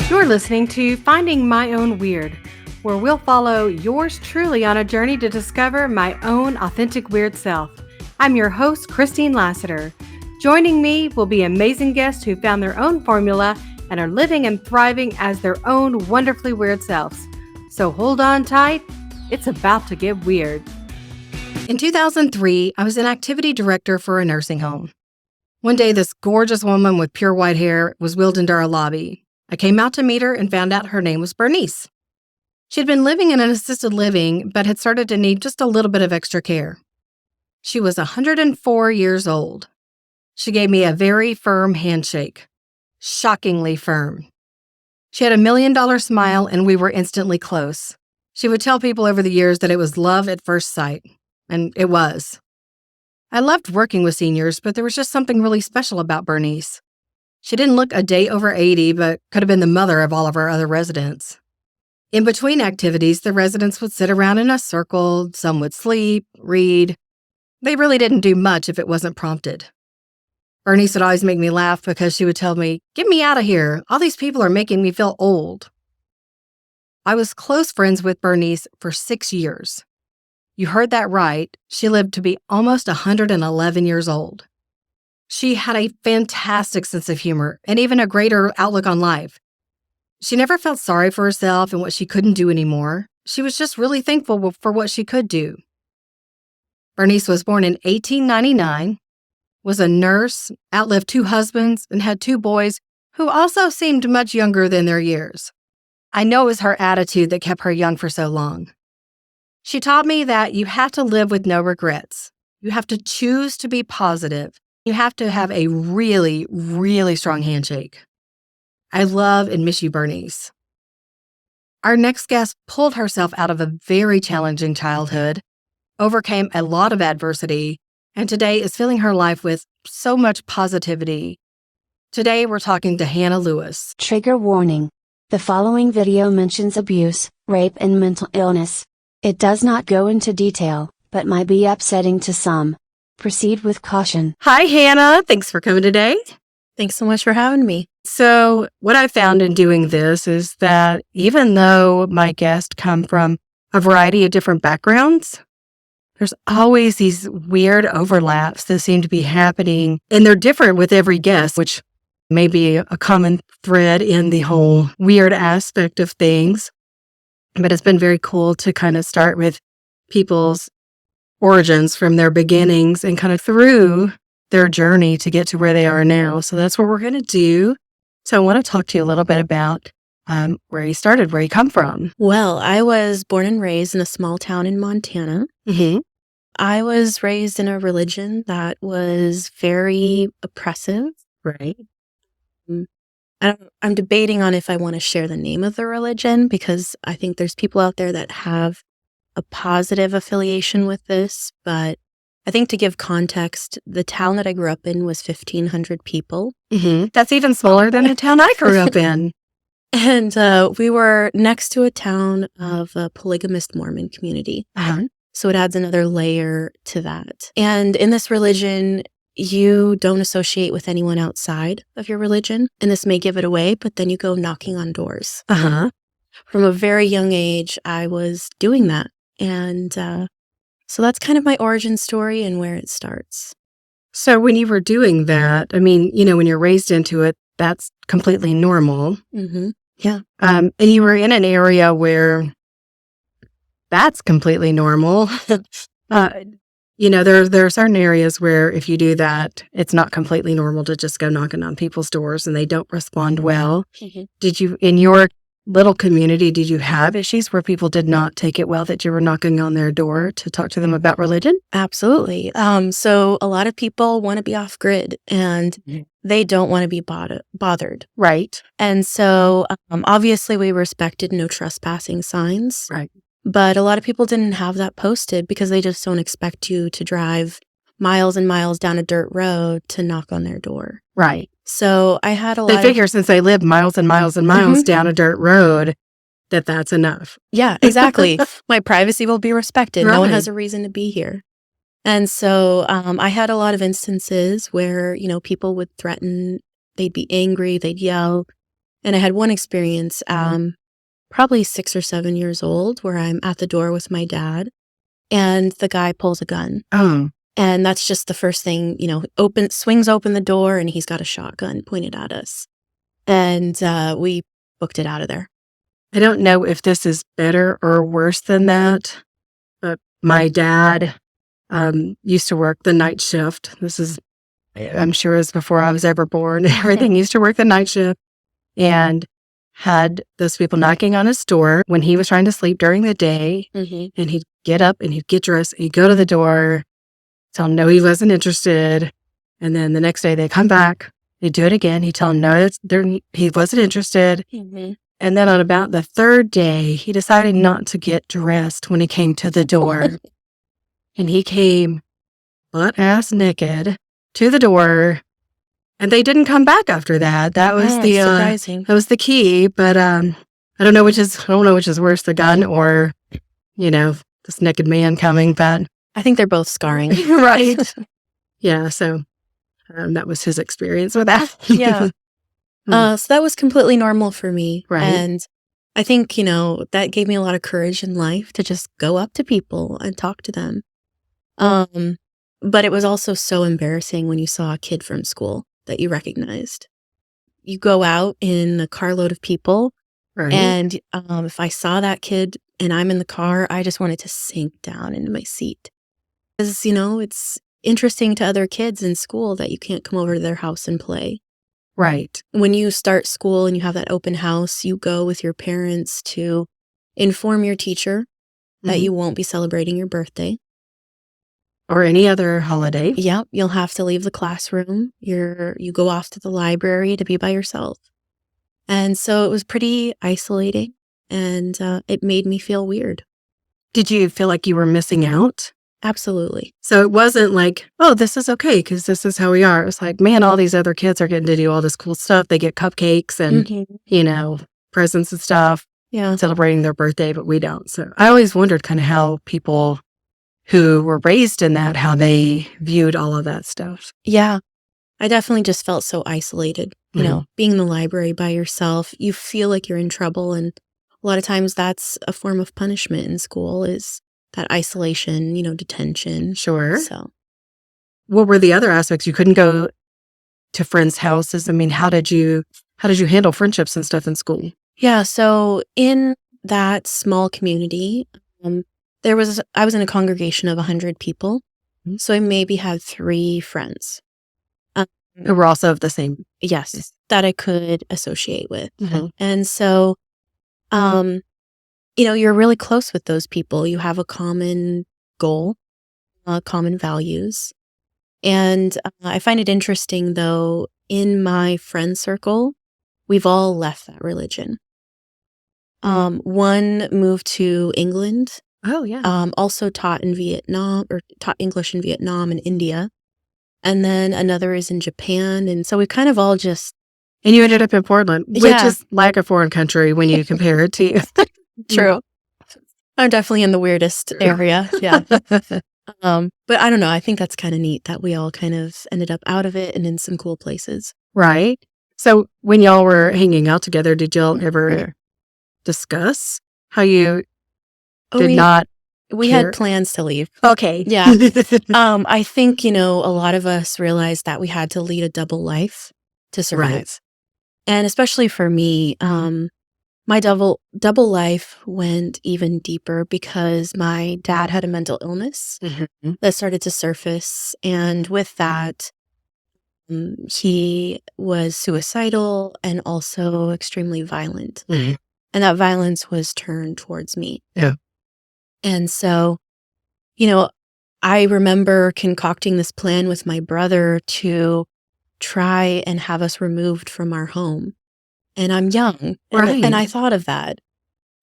You're listening to Finding My Own Weird, where we'll follow yours truly on a journey to discover my own authentic weird self. I'm your host, Christine Lassiter. Joining me will be amazing guests who found their own formula and are living and thriving as their own wonderfully weird selves. So hold on tight, it's about to get weird. In 2003, I was an activity director for a nursing home. One day, this gorgeous woman with pure white hair was wheeled into our lobby. I came out to meet her and found out her name was Bernice. She had been living in an assisted living, but had started to need just a little bit of extra care. She was 104 years old. She gave me a very firm handshake. Shockingly firm. She had a $1 million smile, and we were instantly close. She would tell people over the years that it was love at first sight, and it was. I loved working with seniors, but there was just something really special about Bernice. She didn't look a day over 80, but could have been the mother of all of our other residents. In between activities, the residents would sit around in a circle, some would sleep, read. They really didn't do much if it wasn't prompted. Bernice would always make me laugh because she would tell me, "Get me out of here. All these people are making me feel old." I was close friends with Bernice for 6 years. You heard that right. She lived to be almost 111 years old. She had a fantastic sense of humor and even a greater outlook on life. She never felt sorry for herself and what she couldn't do anymore. She was just really thankful for what she could do. Bernice was born in 1899, was a nurse, outlived 2 husbands, and had 2 boys who also seemed much younger than their years. I know it was her attitude that kept her young for so long. She taught me that you have to live with no regrets. You have to choose to be positive. You have to have a really, really strong handshake. I love and miss you, Bernice. Our next guest pulled herself out of a very challenging childhood, overcame a lot of adversity, and today is filling her life with so much positivity. Today, we're talking to Hannah Lewis. Trigger warning. The following video mentions abuse, rape, and mental illness. It does not go into detail, but might be upsetting to some. Proceed with caution. Hi, Hannah. Thanks for coming today. Thanks so much for having me. So what I found in doing this is that even though my guests come from a variety of different backgrounds, there's always these weird overlaps that seem to be happening, and they're different with every guest, which may be a common thread in the whole weird aspect of things. But it's been very cool to kind of start with people's origins from their beginnings and kind of through their journey to get to where they are now. So that's what we're going to do. So I want to talk to you a little bit about where you started, where you come from. Well, I was born and raised in a small town in Montana. Mm-hmm. I was raised in a religion that was very oppressive. Right. I'm debating on if I want to share the name of the religion because I think there's people out there that have a positive affiliation with this. But I think to give context, the town that I grew up in was 1,500 people. Mm-hmm. That's even smaller than the town I grew up in. And we were next to a town of a polygamist Mormon community. Uh-huh. So it adds another layer to that. And in this religion, you don't associate with anyone outside of your religion. And this may give it away, but then you go knocking on doors. Uh-huh. From a very young age, I was doing that. And so that's kind of my origin story and where it starts. So when you were doing that, I mean, when you're raised into it, that's completely normal. Mm-hmm. Yeah. And you were in an area where that's completely normal. There are certain areas where if you do that, it's not completely normal to just go knocking on people's doors and they don't respond well. Mm-hmm. Did you, in your little community, did you have issues where people did not take it well that you were knocking on their door to talk to them about religion? Absolutely. So a lot of people want to be off grid and they don't want to be bothered. Right. And so obviously we respected no trespassing signs. Right. But a lot of people didn't have that posted because they just don't expect you to drive miles and miles down a dirt road to knock on their door. Right. So I had a lot They figure since they live miles and miles and miles down a dirt road, that's enough. Yeah, exactly. My privacy will be respected. Right. No one has a reason to be here. And so I had a lot of instances where, people would threaten, they'd be angry, they'd yell. And I had one experience, probably 6 or 7 years old, where I'm at the door with my dad and the guy pulls a gun. Oh, And that's just the first thing, swings open the door and he's got a shotgun pointed at us. And we booked it out of there. I don't know if this is better or worse than that, but my dad used to work the night shift. This is, I'm sure, is before I was ever born. Everything used to work the night shift and had those people knocking on his door when he was trying to sleep during the day. Mm-hmm. And he'd get up and he'd get dressed and he'd go to the door, tell him no, he wasn't interested. And then the next day they'd come back, he'd do it again. He'd tell him no, he wasn't interested. Mm-hmm. And then on about the third day, he decided not to get dressed when he came to the door. And he came butt-ass naked to the door. And they didn't come back after that. That was surprising. That was the key. But I don't know which is worse, the gun or, this naked man coming. But I think they're both scarring. Right. Yeah. So that was his experience with that. Yeah. So that was completely normal for me. Right. And I think, that gave me a lot of courage in life to just go up to people and talk to them. But it was also so embarrassing when you saw a kid from school that you recognized. You go out in a carload of people, Right. and if I saw that kid and I'm in the car, I just wanted to sink down into my seat. Because, it's interesting to other kids in school that you can't come over to their house and play. Right. When you start school and you have that open house, you go with your parents to inform your teacher that you won't be celebrating your birthday. Or any other holiday. Yep, you'll have to leave the classroom. You go off to the library to be by yourself. And so it was pretty isolating, and it made me feel weird. Did you feel like you were missing out? Absolutely. So it wasn't like, oh, this is okay because this is how we are. It was like, man, all these other kids are getting to do all this cool stuff. They get cupcakes and, presents and stuff, Yeah. celebrating their birthday, but we don't. So I always wondered kind of how people who were raised in that, how they viewed all of that stuff. Yeah. I definitely just felt so isolated. Being in the library by yourself, you feel like you're in trouble. And a lot of times that's a form of punishment in school, is that isolation, detention. Sure. So what were the other aspects? You couldn't go to friends' houses. I mean, how did you handle friendships and stuff in school? Yeah. So in that small community, I was in a congregation of 100 people. Mm-hmm. So I maybe had 3 friends. Who were also of the same. Yes, that I could associate with. Mm-hmm. And so, you're really close with those people. You have a common goal, common values. And I find it interesting, though, in my friend circle, we've all left that religion. One moved to England. Oh, yeah. Also taught taught English in Vietnam and India. And then another is in Japan. And so we kind of all just... And you ended up in Portland, which is like a foreign country when you compare it to... True. I'm definitely in the weirdest area. Yeah. But I don't know. I think that's kind of neat that we all kind of ended up out of it and in some cool places. Right. So when y'all were hanging out together, did y'all ever discuss how you not We care? had plans to leave. Okay. Yeah. I think, a lot of us realized that we had to lead a double life to survive. Right. And especially for me, my double life went even deeper because my dad had a mental illness that started to surface. And with that, he was suicidal and also extremely violent. And that violence was turned towards me. Yeah. And so, I remember concocting this plan with my brother to try and have us removed from our home. And I'm young. Right. And I thought of that.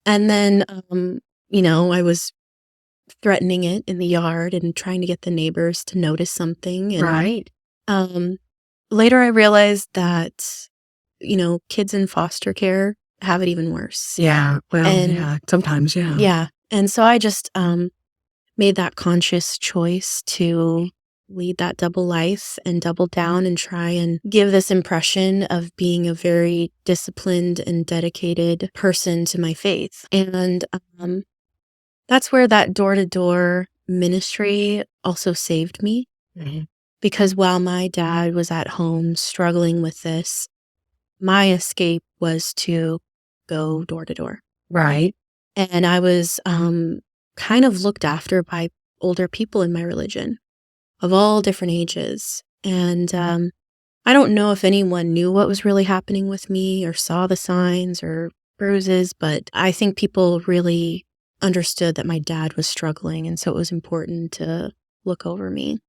And then, I was threatening it in the yard and trying to get the neighbors to notice something. And, Right. Later I realized that, kids in foster care have it even worse. Yeah. Well, And- yeah. Sometimes, yeah. Yeah. And so I just made that conscious choice to lead that double life and double down and try and give this impression of being a very disciplined and dedicated person to my faith. And that's where that door-to-door ministry also saved me. Mhm. Because while my dad was at home struggling with this, my escape was to go door to door. Right. And I was kind of looked after by older people in my religion of all different ages. And I don't know if anyone knew what was really happening with me or saw the signs or bruises, but I think people really understood that my dad was struggling. And so it was important to look over me.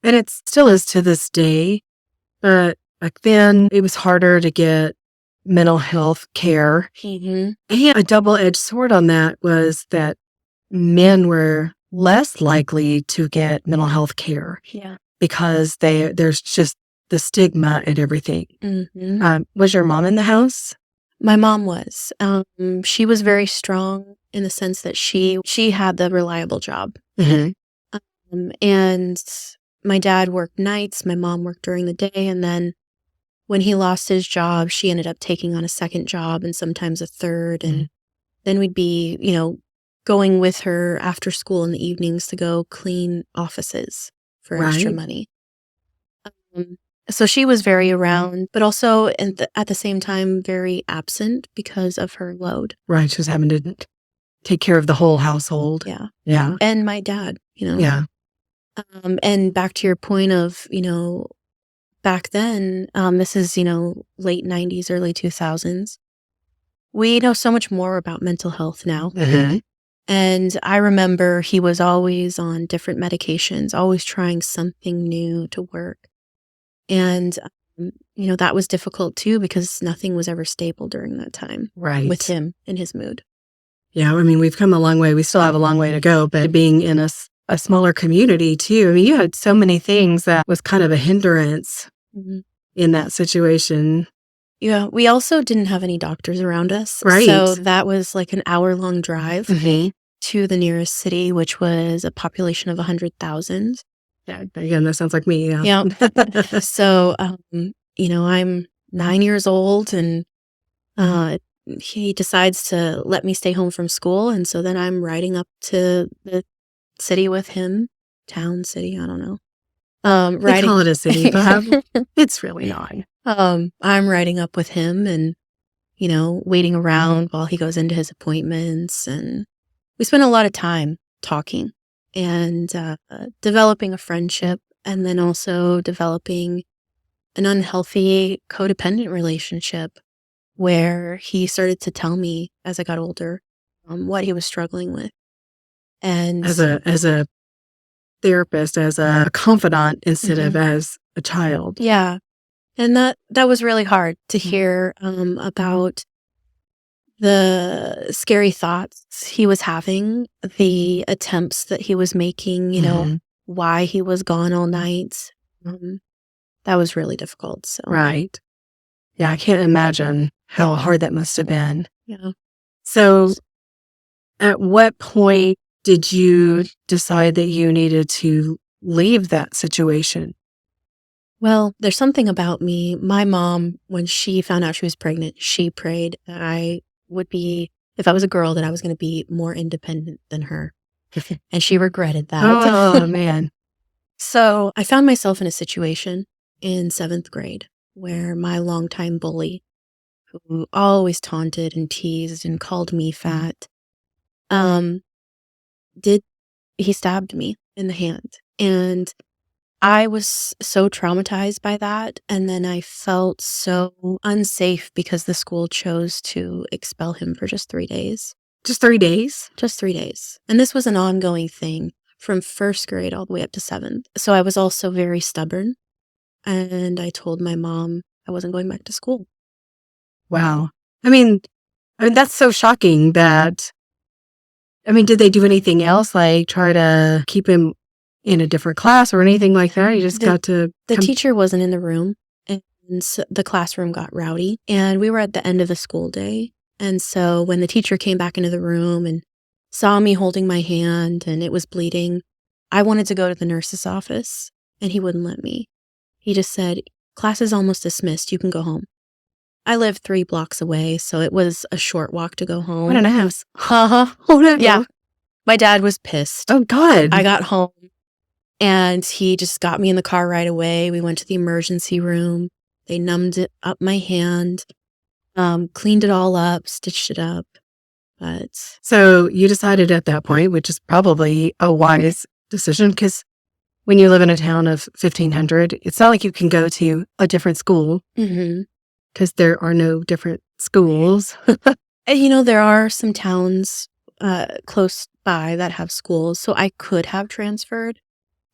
And it still is to this day. But back then, it was harder to get mental health care. Mm-hmm. And a double-edged sword on that was that men were less likely to get mental health care Yeah. because there's just the stigma and everything. Mm-hmm. Was your mom in the house? My mom was. She was very strong in the sense that she had the reliable job. Mm-hmm. And my dad worked nights, my mom worked during the day, and then when he lost his job, she ended up taking on a second job and sometimes a third. And then we'd be, going with her after school in the evenings to go clean offices for extra money. So she was very around, but also at the same time very absent because of her load. Right. She was having to take care of the whole household. Yeah. Yeah. And my dad, Yeah. And back to your point of, back then, this is, late 90s, early 2000s. We know so much more about mental health now. Mm-hmm. And I remember he was always on different medications, always trying something new to work. And, that was difficult too because nothing was ever stable during that time. Right. With him and his mood. Yeah. I mean, we've come a long way. We still have a long way to go, but being in a smaller community too. I mean, you had so many things that was kind of a hindrance in that situation. Yeah. We also didn't have any doctors around us. Right. So that was like an hour-long drive to the nearest city, which was a population of 100,000. Yeah. Again, that sounds like me. Yeah. So, I'm 9 years old and he decides to let me stay home from school. And so then I'm riding up to the city with him. Town, city, I don't know. They call it a city, but it's really not. I'm riding up with him and, waiting around while he goes into his appointments. And we spent a lot of time talking and developing a friendship and then also developing an unhealthy codependent relationship where he started to tell me as I got older what he was struggling with. And as a therapist, as a confidant instead of as a child. Yeah. And that was really hard to hear about the scary thoughts he was having, the attempts that he was making, why he was gone all night. That was really difficult. So. Right. Yeah, I can't imagine how hard that must have been. Yeah. So at what point did you decide that you needed to leave that situation? Well, there's something about me. My mom, when she found out she was pregnant, she prayed that I would be, if I was a girl, that I was going to be more independent than her. And she regretted that. Oh, man. So I found myself in a situation in 7th grade where my longtime bully, who always taunted and teased and called me fat, he stabbed me in the hand. And I was so traumatized by that. And then I felt so unsafe because the school chose to expel him for just 3 days. Just 3 days? Just 3 days. And this was an ongoing thing from 1st grade all the way up to 7th. So I was also very stubborn. And I told my mom I wasn't going back to school. Wow. I mean, that's so shocking that, did they do anything else? Like try to keep him in a different class or anything like that? You just got to... The teacher wasn't in the room and so the classroom got rowdy and we were at the end of the school day. And so when the teacher came back into the room and saw me holding my hand and it was bleeding, I wanted to go to the nurse's office. and he wouldn't let me. He just said, class is almost dismissed. You can go home. I live 3 blocks away, so it was a short walk to go home. What an ass. Oh, no. Yeah. My dad was pissed. Oh, God. I got home, and he just got me in the car right away. We went to the emergency room. They numbed it up my hand, cleaned it all up, stitched it up. But So you decided at that point, which is probably a wise decision, because when you live in a town of 1,500, it's not like you can go to a different school because there are no different schools. And, there are some towns close by that have schools, so I could have transferred,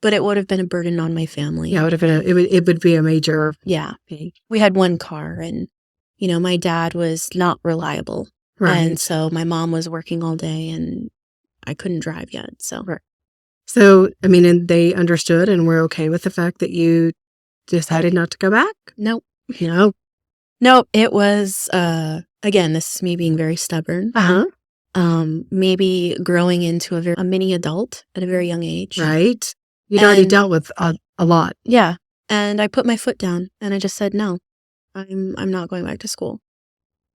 but it would have been a burden on my family. Yeah, it would be a major. Yeah. We had 1 car, and, my dad was not reliable. Right. And so my mom was working all day, and I couldn't drive yet. So, Right. So, and they understood and were okay with the fact that you decided not to go back? Nope. No. Nope. It was, again, this is me being very stubborn. Maybe growing into a mini adult at a very young age. Right. You'd already dealt with a lot. Yeah. And I put my foot down and I just said, no, I'm not going back to school.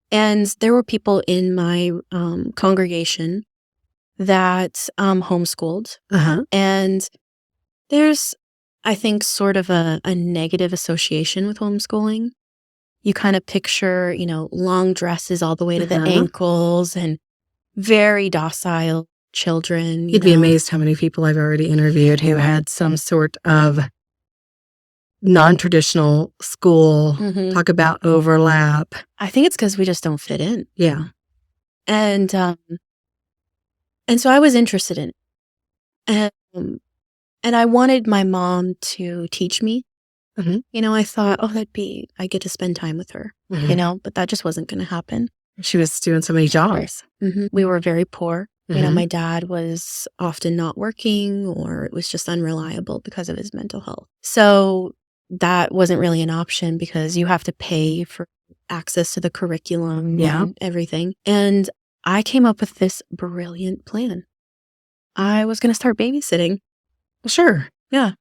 And there were people in my congregation that homeschooled. And there's, I think, sort of a negative association with homeschooling. You kind of picture, long dresses all the way to the ankles and very docile children. You'd be amazed how many people I've already interviewed who had some sort of non-traditional school. Talk about overlap. I think it's because we just don't fit in. Yeah. And so I was interested in it. And I wanted my mom to teach me. I thought, I get to spend time with her, but that just wasn't going to happen. She was doing so many jobs. We were very poor. My dad was often not working, or it was just unreliable because of his mental health. So that wasn't really an option because you have to pay for access to the curriculum and everything. And I came up with this brilliant plan. I was going to start babysitting. Sure. Yeah.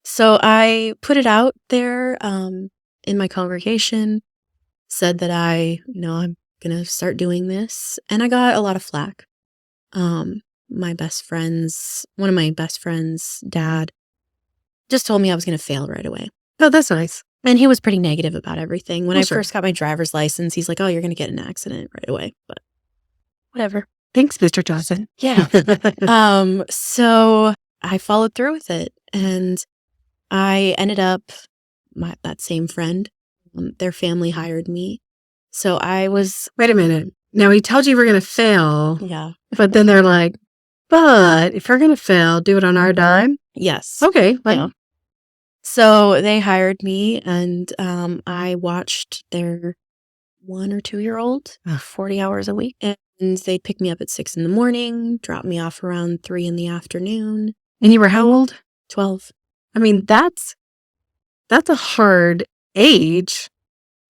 So I put it out there in my congregation, said that I'm going to start doing this. And I got a lot of flack. One of my best friends' dad just told me I was going to fail right away. Oh, that's nice. And he was pretty negative about everything. When I first got my driver's license, he's like, oh, you're going to get in an accident right away. But whatever. Thanks, Mr. Johnson. Yeah. So I followed through with it. And I ended up, that same friend, their family hired me. So I was... Wait a minute. Now, he told you we're going to fail. Yeah. But then they're like, but if we're going to fail, do it on our dime? Yes. Okay. Yeah. So they hired me, and I watched their 1 or 2-year-old 40 hours a week. And they'd pick me up at 6 a.m, drop me off around 3 p.m. And you were how old? 12. That's a hard age.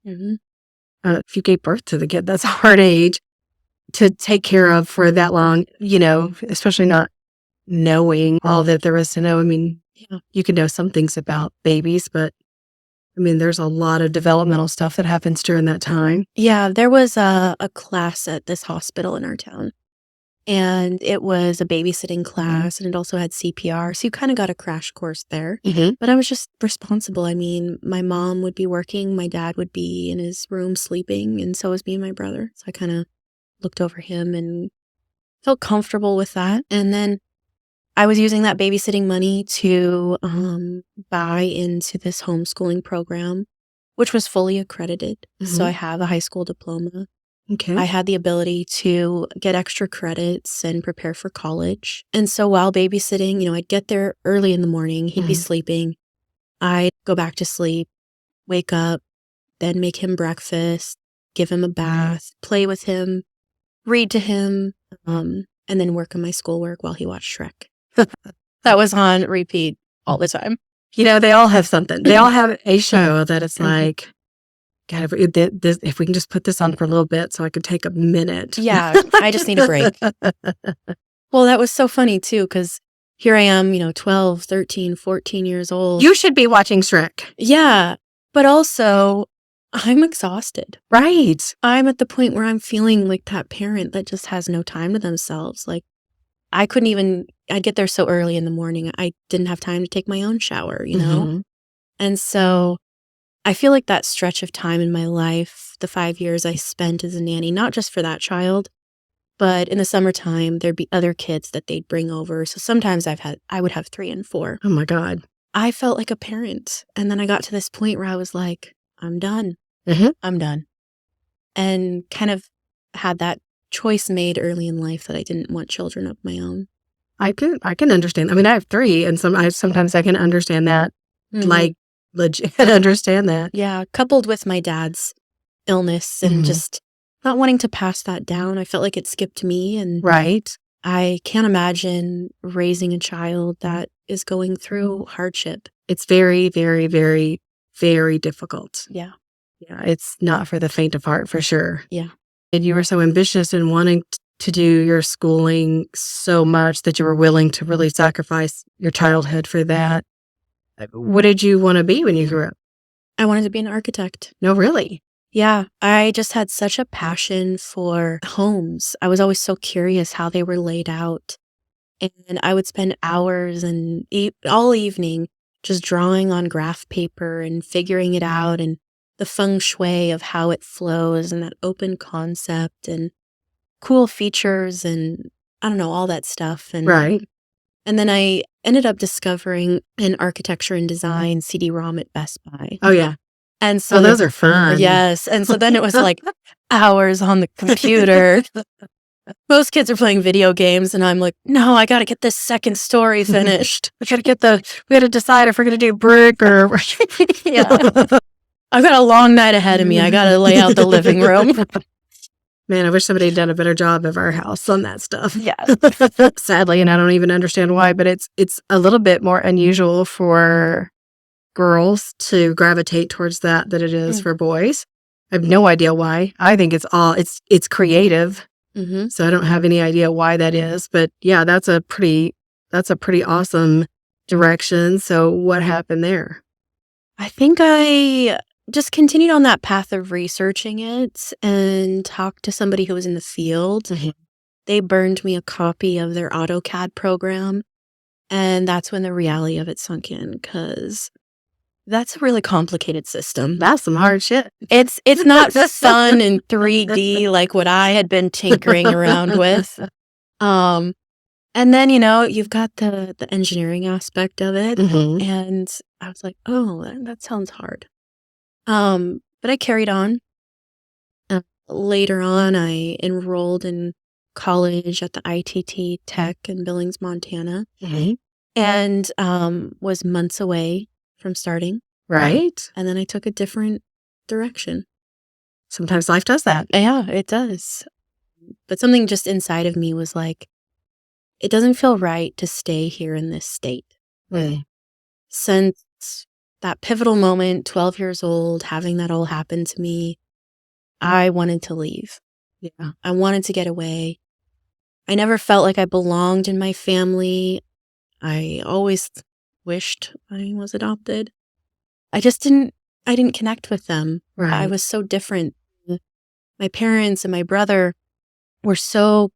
If you gave birth to the kid, that's a hard age to take care of for that long, especially not knowing all that there is to know. You can know some things about babies, but there's a lot of developmental stuff that happens during that time. Yeah, there was a class at this hospital in our town, and it was a babysitting class, and it also had CPR. So you kind of got a crash course there. But I was just responsible. My mom would be working, my dad would be in his room sleeping, and so was me and my brother. So I kind of looked over him and felt comfortable with that. And then I was using that babysitting money to buy into this homeschooling program, which was fully accredited. So I have a high school diploma. Okay. I had the ability to get extra credits and prepare for college. And so while babysitting, I'd get there early in the morning. He'd be sleeping. I'd go back to sleep, wake up, then make him breakfast, give him a bath, play with him, read to him, and then work on my schoolwork while he watched Shrek. That was on repeat all the time. They all have something. They all have a show that it's like, God, if we can just put this on for a little bit so I could take a minute. Yeah, I just need a break. Well, that was so funny, too, because here I am, 12, 13, 14 years old. You should be watching Shrek. Yeah. But also, I'm exhausted. Right. I'm at the point where I'm feeling like that parent that just has no time to themselves. Like, I'd get there so early in the morning. I didn't have time to take my own shower, Mhm. And so I feel like that stretch of time in my life, the 5 years I spent as a nanny, not just for that child, but in the summertime, there'd be other kids that they'd bring over. So sometimes I would have 3 and 4. Oh my God. I felt like a parent. And then I got to this point where I was like, I'm done. Mhm. I'm done. And kind of had that choice made early in life that I didn't want children of my own. I can understand. I mean, I have 3, and sometimes I can understand that. Mhm. Like, legit understand that. Yeah, coupled with my dad's illness and Mhm. just not wanting to pass that down. I felt like it skipped me, and Right. I can't imagine raising a child that is going through hardship. It's very, very, very, very difficult. Yeah. Yeah, it's not for the faint of heart, for sure. Yeah. And you were so ambitious in wanting to do your schooling so much that you were willing to really sacrifice your childhood for that. What did you want to be when you grew up? I wanted to be an architect. No, really? Yeah, I just had such a passion for homes. I was always so curious how they were laid out. And I would spend hours and all evening just drawing on graph paper and figuring it out, and the feng shui of how it flows and that open concept and cool features and I don't know, all that stuff. And Right. And then I ended up discovering an architecture and design CD-ROM at Best Buy. Oh, yeah. And so those are fun. Yes. And so then it was like hours on the computer. Most kids are playing video games, and I'm like, no, I got to get this second story finished. we got to decide if we're going to do brick or. Yeah. I've got a long night ahead of me. I got to lay out the living room. Man, I wish somebody had done a better job of our house on that stuff. Yeah. Sadly, and I don't even understand why, but it's a little bit more unusual for girls to gravitate towards that than it is for boys. I have no idea why. I think it's creative. Mm-hmm. So I don't have any idea why that is, but yeah, that's a pretty awesome direction. So what happened there? I think I just continued on that path of researching it and talked to somebody who was in the field. Mm-hmm. They burned me a copy of their AutoCAD program, and that's when the reality of it sunk in, because that's a really complicated system. That's some hard shit. It's not fun in 3D like what I had been tinkering around with. And then, you've got the engineering aspect of it. Mm-hmm. And I was like, oh, that sounds hard. But I carried on. Later on, I enrolled in college at the ITT Tech in Billings, Montana. Mm-hmm. And was months away from starting. Right. And then I took a different direction. Sometimes life does that. Yeah, it does. But something just inside of me was like, it doesn't feel right to stay here in this state. Mm. Since that pivotal moment, 12 years old, having that all happen to me, I wanted to leave. Yeah. I wanted to get away. I never felt like I belonged in my family. I always wished I was adopted. I didn't connect with them. Right. I was so different. My parents and my brother were so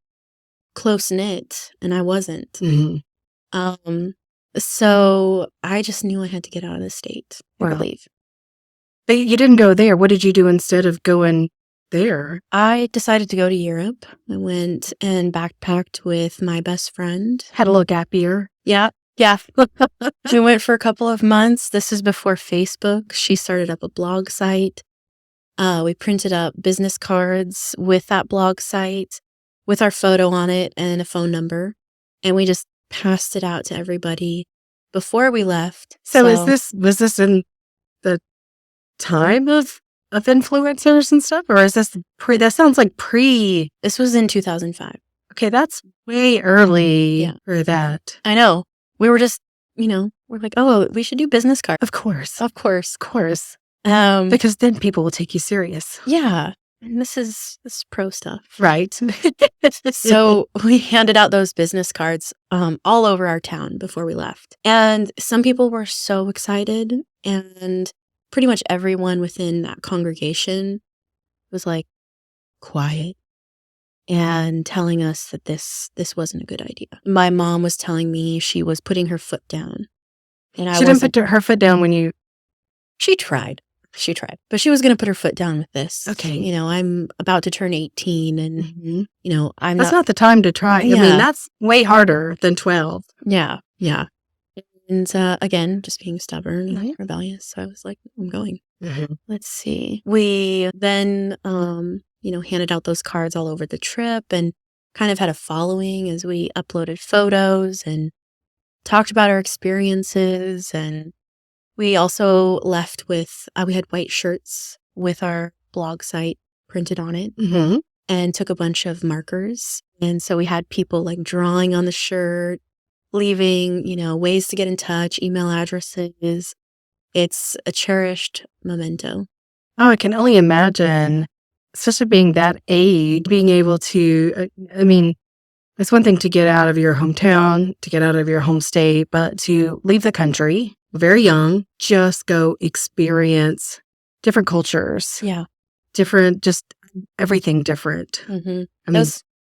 close-knit, and I wasn't. Mm-hmm. So I just knew I had to get out of the state or leave. But you didn't go there. What did you do instead of going there? I decided to go to Europe. I went and backpacked with my best friend. Had a little gap year. Yeah. We went for a couple of months. This is before Facebook. She started up a blog site. We printed up business cards with that blog site with our photo on it and a phone number. And we just passed it out to everybody before we left. So was this in the time of influencers and stuff? Or is this that sounds like pre? This was in 2005. Okay, that's way early for that. I know. We were just, we're like, oh, we should do business cards. Of course. Of course. Because then people will take you serious. Yeah. this is pro stuff. Right. So we handed out those business cards all over our town before we left. And some people were so excited. And pretty much everyone within that congregation was like quiet and telling us that this wasn't a good idea. My mom was telling me she was putting her foot down. And She didn't put her foot down when you... She tried. But she was going to put her foot down with this. Okay. You know, I'm about to turn 18 and, you know, That's not the time to try. Yeah. I mean, that's way harder than 12. Yeah. And again, just being stubborn and rebellious. So I was like, I'm going. Let's see. We then, handed out those cards all over the trip and kind of had a following as we uploaded photos and talked about our experiences. And we also left with, we had white shirts with our blog site printed on it and took a bunch of markers. And so we had people like drawing on the shirt, leaving, ways to get in touch, email addresses. It's a cherished memento. Oh, I can only imagine, especially being that age, being able to, it's one thing to get out of your hometown, to get out of your home state, but to leave the country very young, just go experience different cultures. Yeah. Different, just everything different.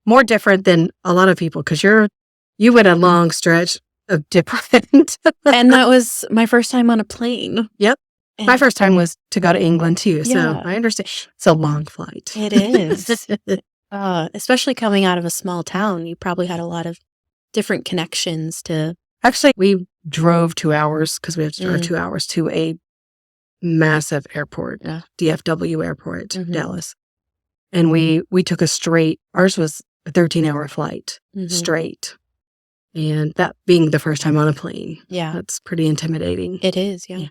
More different than a lot of people because you went a long stretch of different. And that was my first time on a plane. Yep. And my first time was to go to England too. So I understand. It's a long flight. It is. Especially coming out of a small town, you probably had a lot of different connections to. Actually, we drove 2 hours because we have to drive 2 hours to a massive airport, DFW airport, Dallas. And we took ours was a 13-hour flight straight. And that being the first time on a plane. Yeah. That's pretty intimidating. It is, yeah.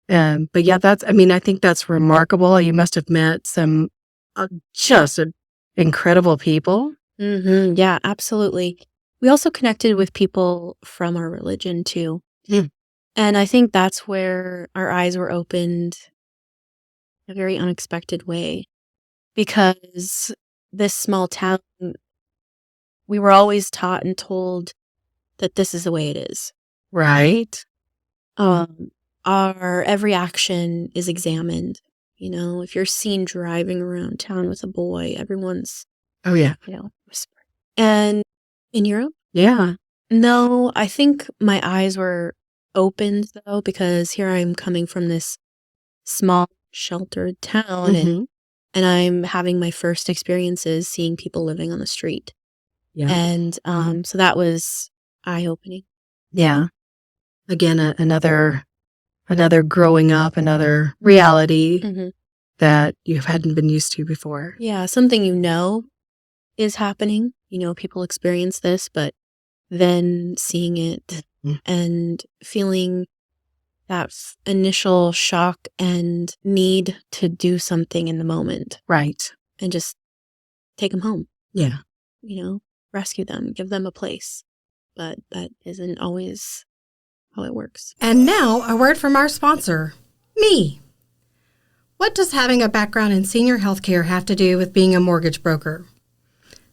But yeah, I think that's remarkable. You must have met some just incredible people. Yeah, absolutely. We also connected with people from our religion too. And I think that's where our eyes were opened in a very unexpected way. Because this small town, we were always taught and told that this is the way it is. Right. Our every action is examined. If you're seen driving around town with a boy, everyone's, whispering. And in Europe? Yeah. No, I think my eyes were opened though, because here I'm coming from this small sheltered town and I'm having my first experiences seeing people living on the street. Yeah. And so that was eye-opening. Yeah. Again, another growing up, another reality that you hadn't been used to before. Yeah, something is happening. People experience this, but then seeing it and feeling that initial shock and need to do something in the moment. Right. And just take them home. Yeah. Rescue them, give them a place. But that isn't always how it works. And now a word from our sponsor, me. What does having a background in senior healthcare have to do with being a mortgage broker?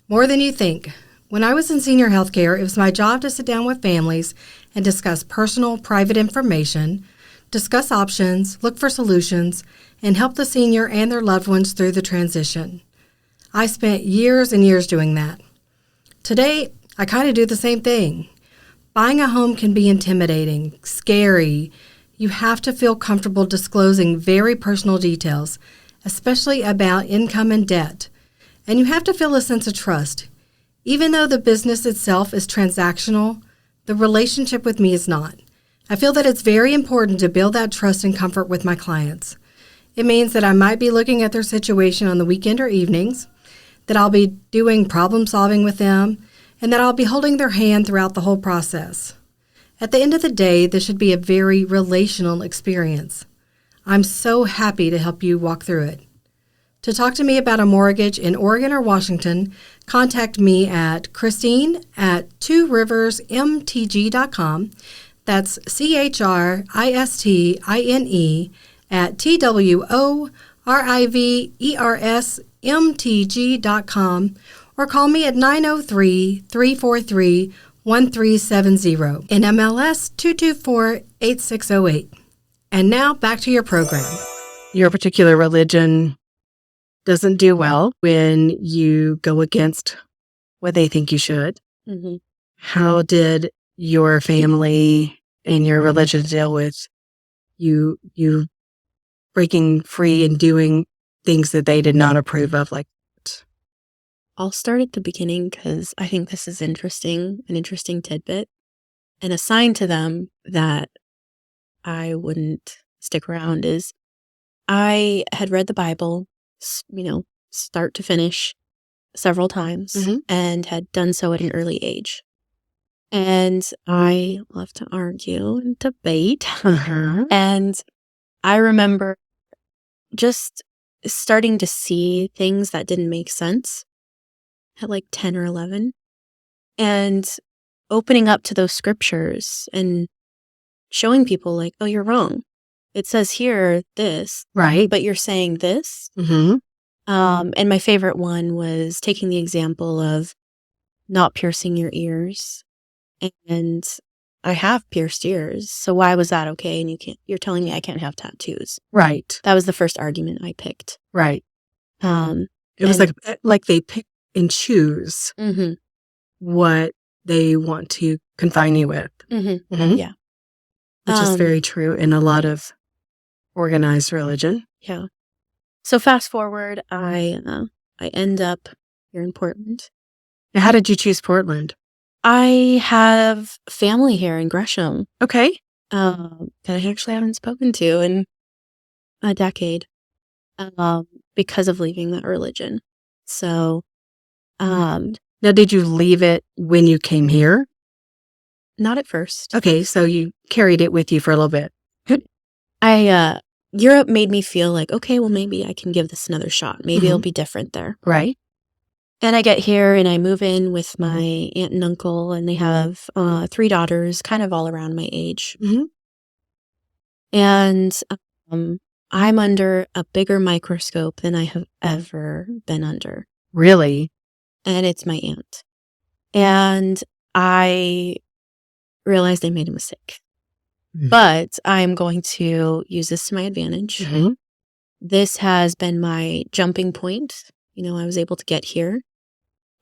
More than you think. When I was in senior healthcare, it was my job to sit down with families and discuss personal, private information, discuss options, look for solutions, and help the senior and their loved ones through the transition. I spent years and years doing that. Today, I kind of do the same thing. Buying a home can be intimidating, scary. You have to feel comfortable disclosing very personal details, especially about income and debt. And you have to feel a sense of trust. Even though the business itself is transactional, the relationship with me is not. I feel that it's very important to build that trust and comfort with my clients. It means that I might be looking at their situation on the weekend or evenings, that I'll be doing problem solving with them, and that I'll be holding their hand throughout the whole process. At the end of the day, this should be a very relational experience. I'm so happy to help you walk through it. To talk to me about a mortgage in Oregon or Washington, contact me at Christine@tworiversmtg.com. That's CHRISTINE at riversmtg.com, or call me at 903-343-1370 and MLS 224-8608. And now back to your program. Your particular religion doesn't do well when you go against what they think you should. Mm-hmm. How did your family and your religion deal with you breaking free and doing things that they did not approve of? Like, I'll start at the beginning because I think this is an interesting tidbit, and a sign to them that I wouldn't stick around is I had read the Bible, start to finish several times, Mhm. and had done so at an early age. And I love to argue and debate. And I remember just starting to see things that didn't make sense at like 10 or 11, and opening up to those scriptures and showing people like, oh, you're wrong. It says here this, Right. but you're saying this. Mm-hmm. And my favorite one was taking the example of not piercing your ears. And I have pierced ears, so why was that okay? And you're telling me I can't have tattoos. Right. That was the first argument I picked. Right. Um, It was and- like they pick and choose mhm, what they want to confine you with. mhm. Mhm. Yeah. Which is very true in a lot of organized religion. Yeah. So fast forward, I end up here in Portland. Now, how did you choose Portland? I have family here in Gresham Okay. that I actually haven't spoken to in a decade because of leaving that religion. So, Now, did you leave it when you came here? not at first. Okay, so you carried it with you for a little bit. Europe made me feel like, okay, well, maybe I can give this another shot. Maybe it'll be different there. Right. And I get here and I move in with my aunt and uncle, and they have 3 daughters, kind of all around my age. Mhm. And I'm under a bigger microscope than I have ever been under. Really? And it's my aunt. And I realized I made a mistake. Mm. But I'm going to use this to my advantage. Mhm. This has been my jumping point. I was able to get here.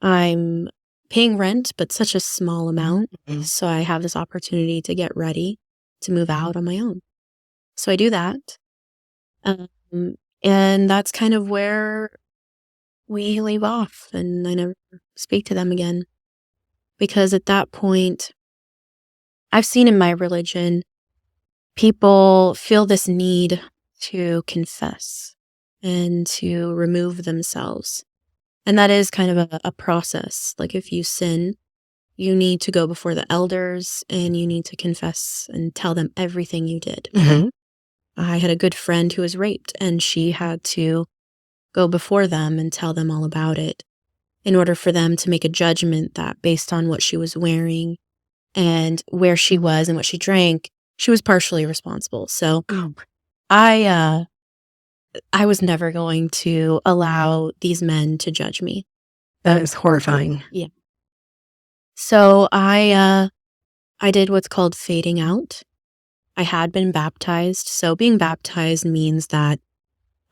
I'm paying rent, but such a small amount. Mhm. So I have this opportunity to get ready to move out on my own. So I do that. And that's kind of where we leave off, and I never speak to them again. Because at that point, I've seen in my religion, people feel this need to confess and to remove themselves. And that is kind of a process. Like if you sin, you need to go before the elders and you need to confess and tell them everything you did. Mhm. I had a good friend who was raped, and she had to go before them and tell them all about it in order for them to make a judgment that based on what she was wearing and where she was and what she drank, she was partially responsible. So Oh, I was never going to allow these men to judge me. that is horrifying. So I did what's called fading out. I had been baptized. So being baptized means that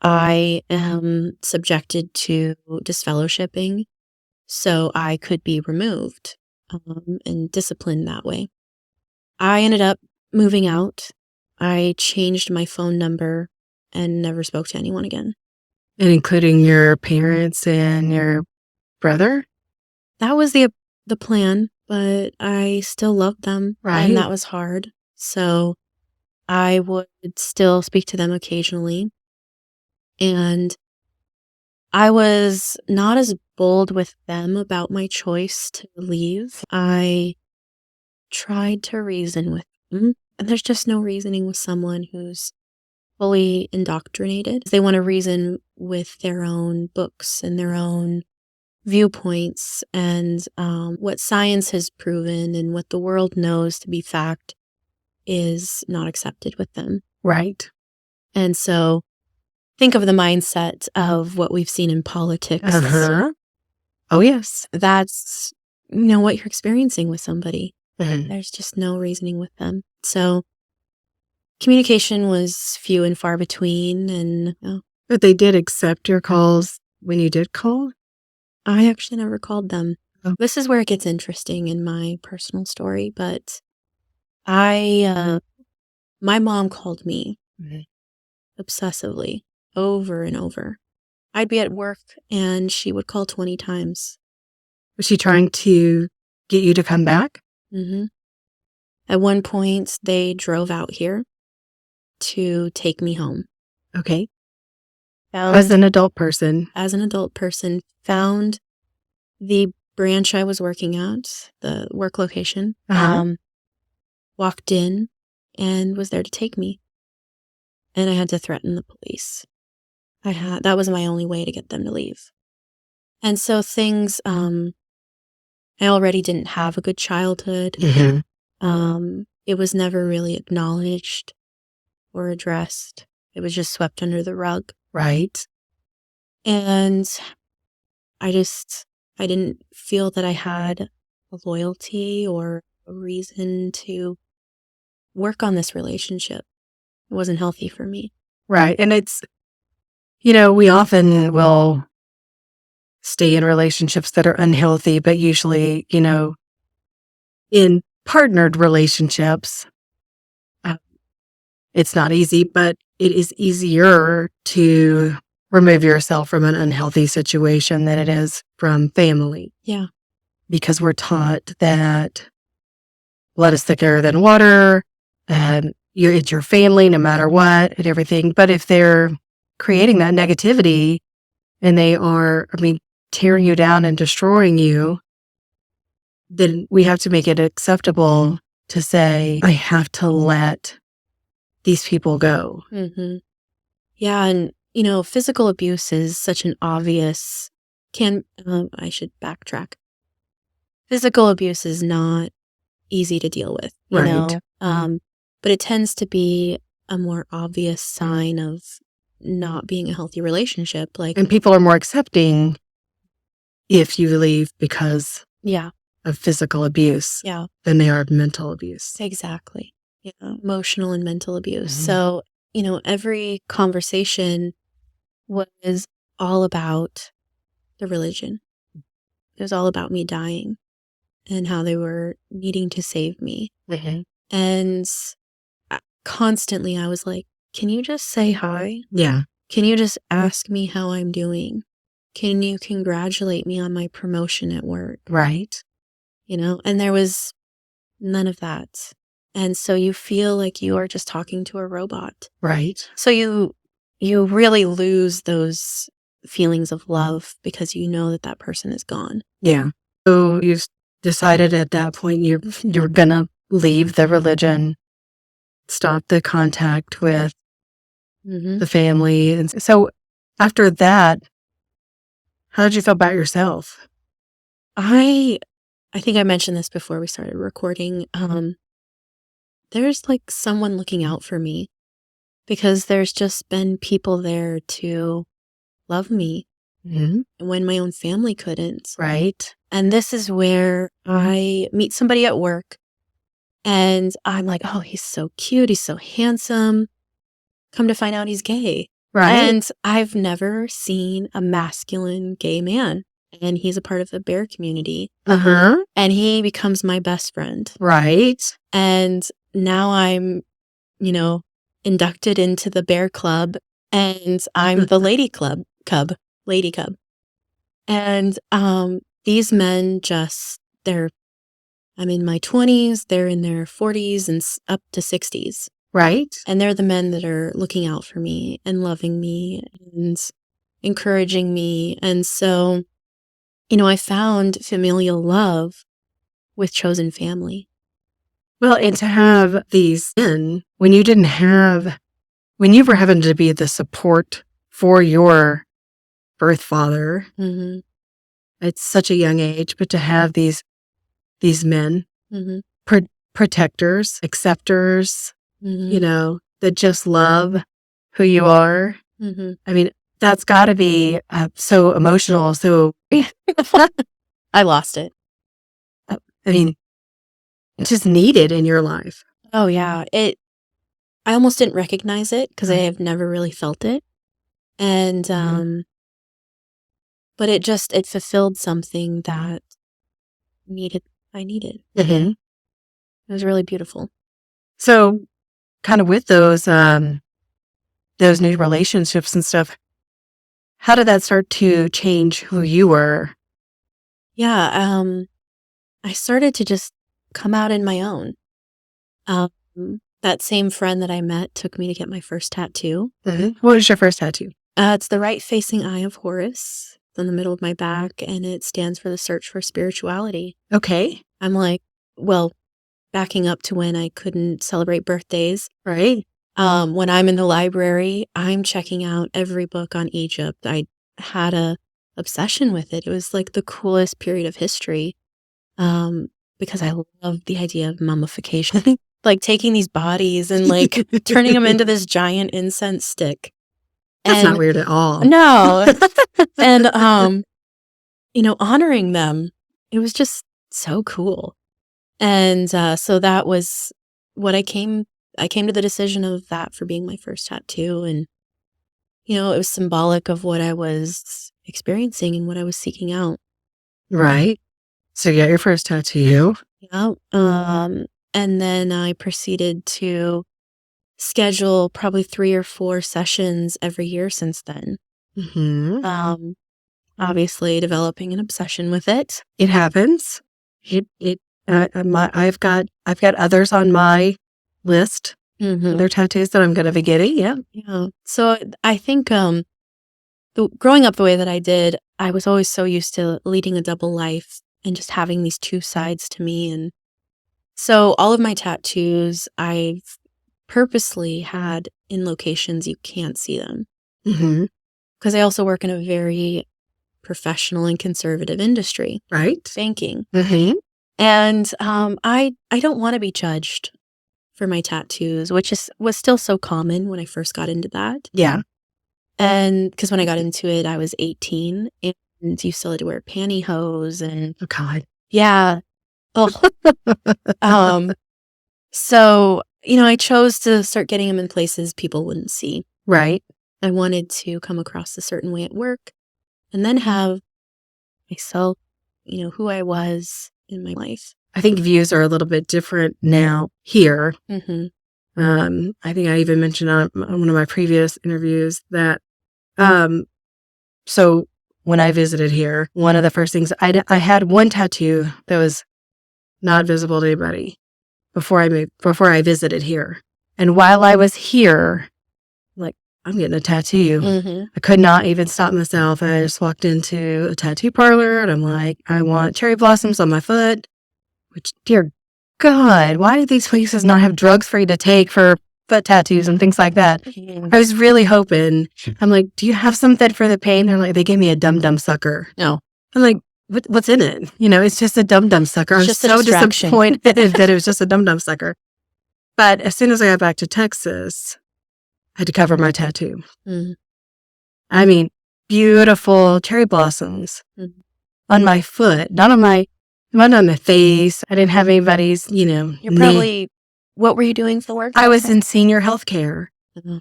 I am subjected to disfellowshipping, so I could be removed and disciplined that way. I ended up moving out. I changed my phone number and never spoke to anyone again. And including your parents and your brother? That was the plan, but I still loved them, Right. and that was hard. So I would still speak to them occasionally. And I was not as bold with them about my choice to leave. I tried to reason with them, and there's just no reasoning with someone who's fully indoctrinated. They want to reason with their own books and their own viewpoints and what science has proven and what the world knows to be fact is not accepted with them. Right. And so think of the mindset of what we've seen in politics. Oh, yes. That's, what you're experiencing with somebody. Mhm. There's just no reasoning with them. So communication was few and far between. And But they did accept your calls when you did call? I actually never called them. Oh. This is where it gets interesting in my personal story. But my mom called me obsessively over and over. I'd be at work and she would call 20 times. Was she trying to get you to come back? Mm-hmm. At one point, they drove out here to take me home. Okay. As an adult person. As an adult person, found the branch I was working at, the work location, walked in and was there to take me. And I had to threaten the police. That was my only way to get them to leave. And so things, I already didn't have a good childhood. Mm-hmm. It was never really acknowledged or addressed. It was just swept under the rug. Right. And I didn't feel that I had a loyalty or a reason to work on this relationship. It wasn't healthy for me. Right. And it's, we often will stay in relationships that are unhealthy, but usually, in partnered relationships, it's not easy, but it is easier to remove yourself from an unhealthy situation than it is from family. Yeah. Because we're taught that blood is thicker than water, and it's your family no matter what and everything. But if they're creating that negativity and they are, tearing you down and destroying you, then we have to make it acceptable to say, I have to let these people go. Mm-hmm. Yeah. And, physical abuse is such an obvious, I should backtrack. Physical abuse is not easy to deal with, you know, but it tends to be a more obvious sign of not being a healthy relationship. And people are more accepting if you leave because of physical abuse than they are of mental abuse. Exactly. Emotional and mental abuse. So, every conversation was all about the religion. It was all about me dying and how they were needing to save me. And constantly I was like, can you just say hi? Yeah. Can you just ask me how I'm doing? Can you congratulate me on my promotion at work? Right. And there was none of that. And so you feel like you are just talking to a robot. Right. So you really lose those feelings of love because you know that person is gone. Yeah. So you decided at that point you're going to leave the religion, stop the contact with the family. And so after that, how did you feel about yourself? I think I mentioned this before we started recording. There's like someone looking out for me because there's just been people there to love me when my own family couldn't. Right. And this is where I meet somebody at work and I'm like, oh, he's so cute. He's so handsome. Come to find out he's gay. Right. And I've never seen a masculine gay man. And he's a part of the bear community. And he becomes my best friend. Right. And now I'm, inducted into the bear club and I'm the lady cub. And these men I'm in my 20s, they're in their 40s and up to 60s. Right. And they're the men that are looking out for me and loving me and encouraging me. And so, I found familial love with chosen family. Well, and to have these men, when you were having to be the support for your birth father at such a young age, but to have these men, protectors, acceptors, that just love who you are Mm-hmm. I mean, that's got to be so emotional. So, I lost it. I mean, it's just needed in your life. Oh yeah. I almost didn't recognize it because I have never really felt it. And, but it fulfilled something that I needed. Mm-hmm. It was really beautiful. So, kind of with those new relationships and stuff, how did that start to change who you were? Yeah. I started to just come out in my own. That same friend that I met took me to get my first tattoo. Mm-hmm. What was your first tattoo? It's the right facing eye of Horus. It's in the middle of my back, and it stands for the search for spirituality. Okay. I'm like, well, backing up to when I couldn't celebrate birthdays. Right. When I'm in the library, I'm checking out every book on Egypt. I had a obsession with it. It was like the coolest period of history. Because I love the idea of mummification. Like taking these bodies and like turning them into this giant incense stick. That's not weird at all. No. And, honoring them, it was just so cool. And so that was what I came to the decision of that for being my first tattoo. And, it was symbolic of what I was experiencing and what I was seeking out. Right. So you got your first tattoo. Yeah. And then I proceeded to schedule probably 3 or 4 sessions every year since then. Mm-hmm. Obviously developing an obsession with it. It happens. I've got others on my list. Mm-hmm. Other tattoos that I'm going to be getting. Yeah. Yeah. So I think growing up the way that I did, I was always so used to leading a double life and just having these 2 sides to me. And so all of my tattoos I've purposely had in locations you can't see them. Mm-hmm. Because I also work in a very professional and conservative industry. Right. Banking. Mm-hmm. And I don't want to be judged for my tattoos, which was still so common when I first got into that. Yeah. And because when I got into it, I was 18 and you still had to wear pantyhose and Oh, God. yeah. Oh. So, I chose to start getting them in places people wouldn't see. Right. I wanted to come across a certain way at work and then have myself, who I was in my life. I think views are a little bit different now here. Mm-hmm. I think I even mentioned on one of my previous interviews that, so when I visited here, one of the first things I had one tattoo that was not visible to anybody before I visited here. And while I was here, like, I'm getting a tattoo. Mm-hmm. I could not even stop myself. I just walked into a tattoo parlor and I'm like, I want cherry blossoms on my foot, which, dear God, why do these places not have drugs for you to take for foot tattoos and things like that? I was really hoping. I'm like, do you have something for the pain? They're like, they gave me a dum-dum sucker. No. I'm like, what's in it? It's just a dum-dum sucker. I'm so disappointed that it was just a dum-dum sucker. But as soon as I got back to Texas, I had to cover my tattoo. Mm-hmm. I mean, beautiful cherry blossoms on my foot, not on my face. I didn't have anybody's, You're probably, what were you doing for work? I was in senior healthcare. Mm-hmm.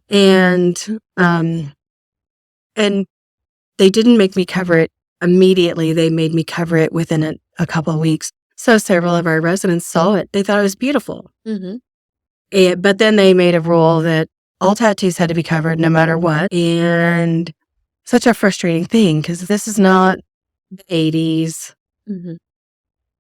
And they didn't make me cover it immediately. They made me cover it within a couple of weeks. So several of our residents saw it. They thought it was beautiful. Mm-hmm. But then they made a rule that all tattoos had to be covered no matter what. And such a frustrating thing because this is not the 80s. Mm-hmm.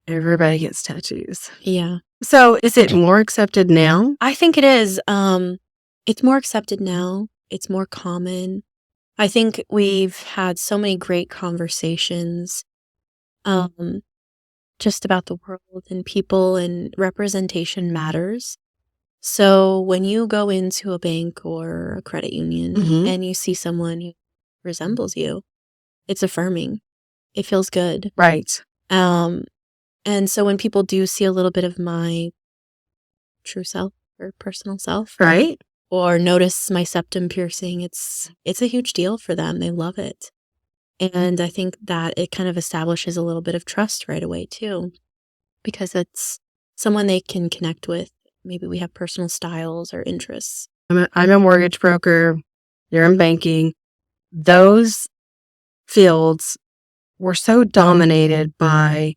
Everybody gets tattoos. Yeah. So is it more accepted now? I think it is. It's more accepted now. It's more common. I think we've had so many great conversations just about the world and people, and representation matters. So when you go into a bank or a credit union and you see someone who resembles you, it's affirming. It feels good. Right. And so when people do see a little bit of my true self or personal self, right, or notice my septum piercing. It's a huge deal for them. They love it. And I think that it kind of establishes a little bit of trust right away too, because it's someone they can connect with. Maybe we have personal styles or interests. I'm a mortgage broker. You're in banking. Those fields were so dominated by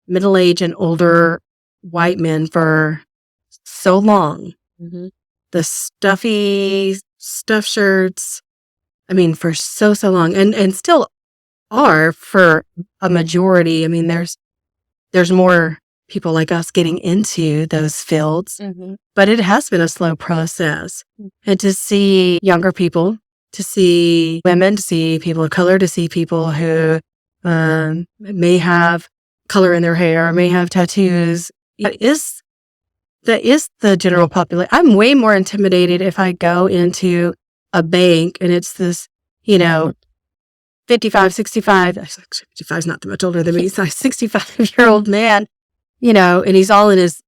middle-aged and older white men for so long. Mm-hmm. The stuffy stuff shirts, I mean, for so long, and still are for a majority. I mean, there's more people like us getting into those fields, Mm-hmm. but it has been a slow process. And to see younger people, to see women, to see people of color, to see people who may have color in their hair, may have tattoos, that is the general population. I'm way more intimidated if I go into a bank and it's this, 55, 65, 65 is not that much older than me. He's like 65-year-old man, and he's all in his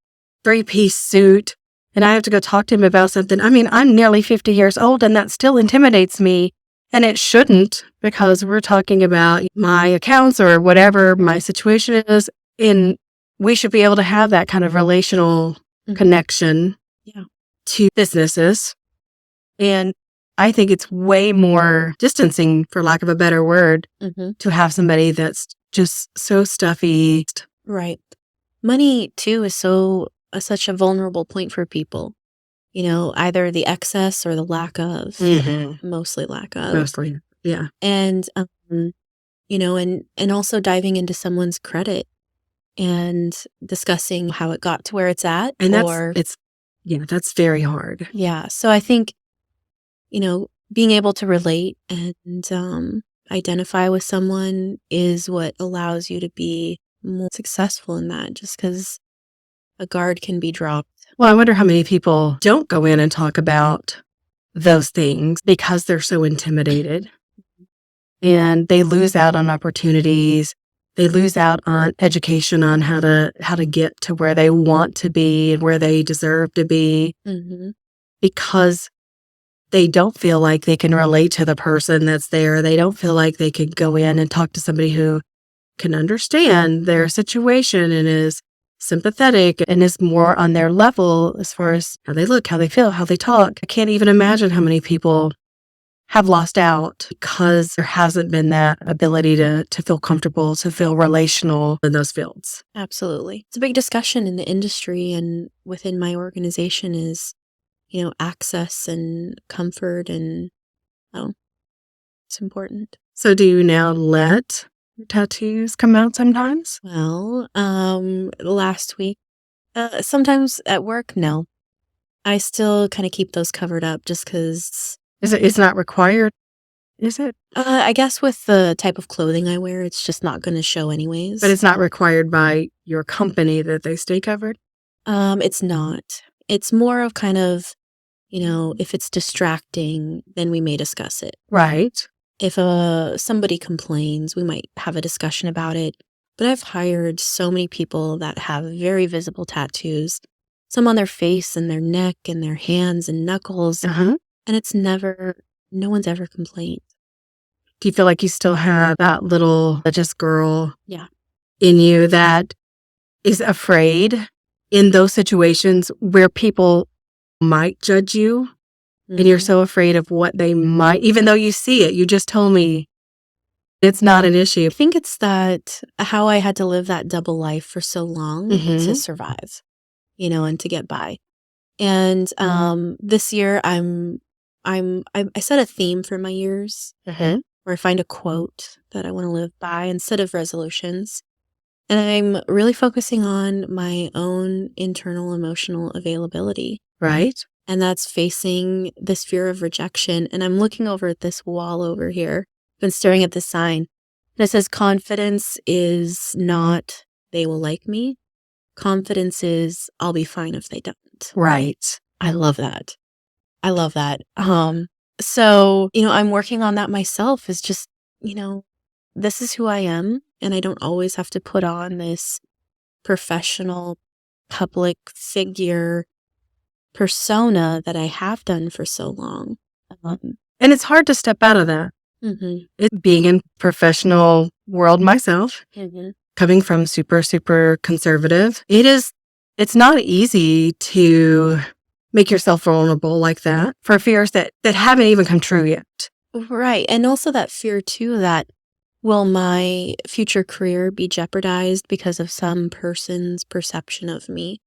3-piece suit. And I have to go talk to him about something. I mean, I'm nearly 50 years old and that still intimidates me. And it shouldn't, because we're talking about my accounts or whatever my situation is. And we should be able to have that kind of relational connection to businesses. And I think it's way more distancing, for lack of a better word, to have somebody that's just so stuffy. Right. Money, too, is such a vulnerable point for people. Either the excess or the lack of. Mostly lack of. Mostly, yeah. And, and also diving into someone's credit and discussing how it got to where it's at. And that's very hard. Yeah. So I think, being able to relate and identify with someone is what allows you to be more successful in that, just because a guard can be dropped. Well, I wonder how many people don't go in and talk about those things because they're so intimidated, and they lose out on opportunities. They lose out on education on how to get to where they want to be and where they deserve to be, because they don't feel like they can relate to the person that's there. They don't feel like they can go in and talk to somebody who can understand their situation and is sympathetic and is more on their level as far as how they look, how they feel, how they talk. I can't even imagine how many people have lost out because there hasn't been that ability to feel comfortable, to feel relational in those fields. Absolutely. It's a big discussion in the industry and within my organization is, access and comfort, and it's important. So do you now let tattoos come out sometimes? Well, last week, sometimes at work, no. I still kind of keep those covered up just because. It's not required, is it? I guess with the type of clothing I wear, it's just not going to show anyways. But it's not required by your company that they stay covered? It's not. It's more of kind of, if it's distracting, then we may discuss it. Right. If somebody complains, we might have a discussion about it. But I've hired so many people that have very visible tattoos, some on their face and their neck and their hands and knuckles. And it's no one's ever complained. Do you feel like you still have that little just girl in you that is afraid in those situations where people might judge you and you're so afraid of what they might, even though you see it, you just told me it's not an issue? I think it's that how I had to live that double life for so long to survive, and to get by. And this year I set a theme for my years where I find a quote that I want to live by instead of resolutions. And I'm really focusing on my own internal emotional availability. Right. And that's facing this fear of rejection. And I'm looking over at this wall over here. I've been staring at this sign. And it says, confidence is not, they will like me. Confidence is, I'll be fine if they don't. Right. I love that. So, I'm working on that myself, is just, this is who I am. And I don't always have to put on this professional public figure persona that I have done for so long. And it's hard to step out of that. It being in professional world myself, coming from super, super conservative, it's not easy to make yourself vulnerable like that for fears that haven't even come true yet. Right. And also that fear too, that will my future career be jeopardized because of some person's perception of me,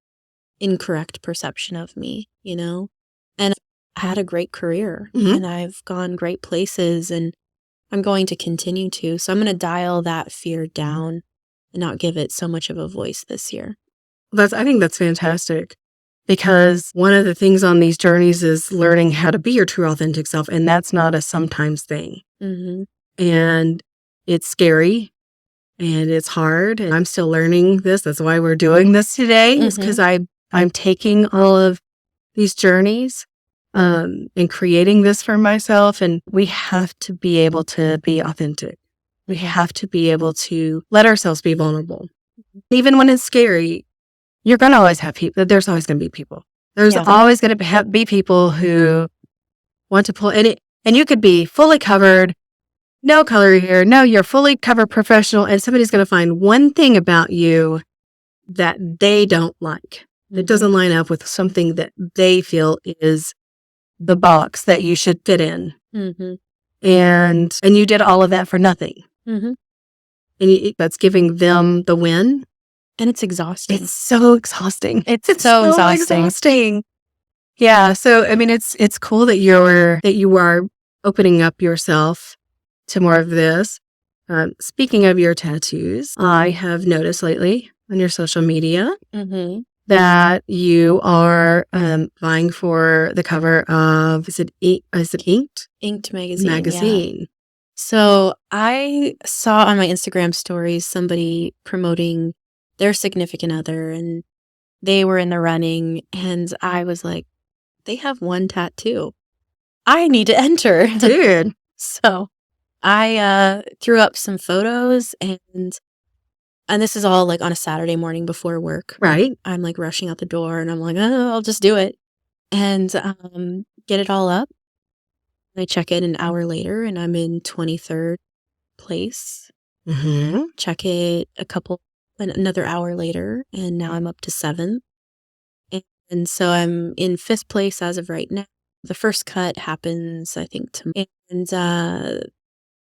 incorrect perception of me, you know? And I had a great career and I've gone great places and I'm going to continue to. So I'm going to dial that fear down and not give it so much of a voice this year. I think that's fantastic, because one of the things on these journeys is learning how to be your true authentic self. And that's not a sometimes thing. And it's scary and it's hard. And I'm still learning this. That's why we're doing this today, is because I'm taking all of these journeys and creating this for myself. And we have to be able to be authentic. We have to be able to let ourselves be vulnerable. Even when it's scary, you're going to always have people. There's always going to be people. There's always going to be people who want to pull. And you could be fully covered, no color here. No, you're fully covered professional. And somebody's going to find one thing about you that they don't like. That doesn't line up with something that they feel is the box that you should fit in. And you did all of that for nothing. And that's giving them the win. And it's exhausting. It's so exhausting. It's so exhausting. Yeah. So, I mean, it's cool that you are opening up yourself to more of this. Speaking of your tattoos, I have noticed lately on your social media that you are vying for the cover of, is it Inked? Inked magazine. Yeah. So I saw on my Instagram stories somebody promoting their significant other, and they were in the running, and I was like, they have one tattoo. I need to enter. Dude. So I threw up some photos, and this is all like on a Saturday morning before work. Right. I'm like rushing out the door, and I'm like, oh, I'll just do it. And get it all up. I check it an hour later, and I'm in 23rd place. Check it another hour later, and now I'm up to 7th. And so I'm in 5th place as of right now. The first cut happens, I think, tomorrow. And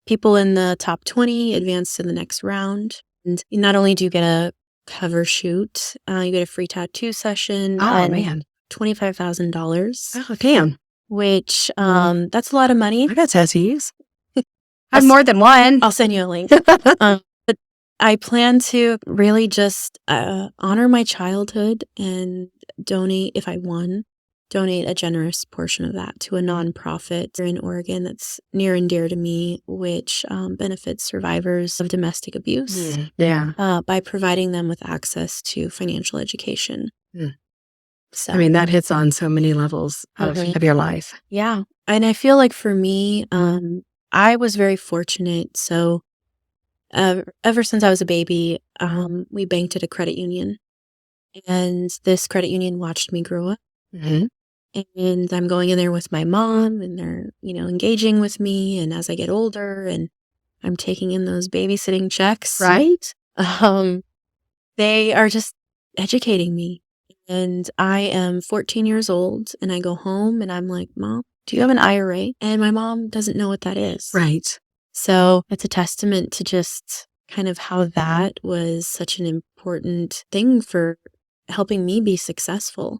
people in the top 20 advance to the next round. And not only do you get a cover shoot, you get a free tattoo session. Oh, man. $25,000. Oh, damn. Which, that's a lot of money. I got tattoos. I have more than one. I'll send you a link. But I plan to really just honor my childhood and donate, if I won, donate a generous portion of that to a nonprofit in Oregon that's near and dear to me, which benefits survivors of domestic abuse. By providing them with access to financial education. So, I mean, that hits on so many levels of your life. Yeah. And I feel like for me, I was very fortunate. So ever since I was a baby, we banked at a credit union. And this credit union watched me grow up. And I'm going in there with my mom, and they're, engaging with me. And as I get older and I'm taking in those babysitting checks. Right. They are just educating me. And I am 14 years old, and I go home and I'm like, Mom, do you have an IRA? And my mom doesn't know what that is. Right. So it's a testament to just kind of how that was such an important thing for helping me be successful.